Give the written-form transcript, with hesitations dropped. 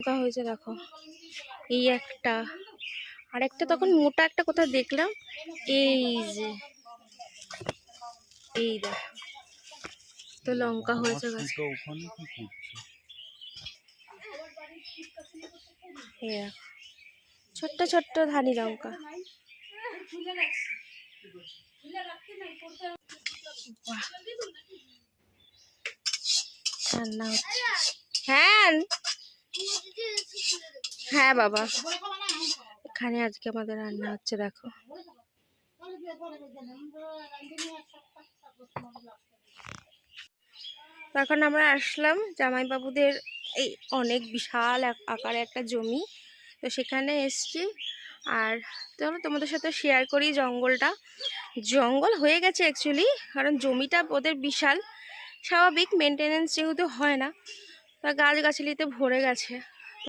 লঙ্কা হয়েছে দেখো, এই একটা, আর একটা তখন মোটা একটা কোথাও দেখলাম, এই যে এই দেখো, তো লঙ্কা হয়েছে গাছে। এই দেখো ছোট্ট ছোট্ট ধানি লঙ্কা। রান্না হচ্ছে। হ্যাঁ হ্যাঁ বাবা, এখানে আজকে আমাদের রান্না হচ্ছে দেখো। তখন আমরা আসলাম জামাইবাবুদের এই অনেক বিশাল আকারে একটা জমি, তো সেখানে এসছি। আর চলো তোমাদের সাথে শেয়ার করি জঙ্গলটা। জঙ্গল হয়ে গেছে অ্যাকচুয়ালি, কারণ জমিটা ওদের বিশাল, স্বাভাবিক মেনটেনেন্স যেহেতু হয় না, তা গাছগাছালিতে ভরে গেছে।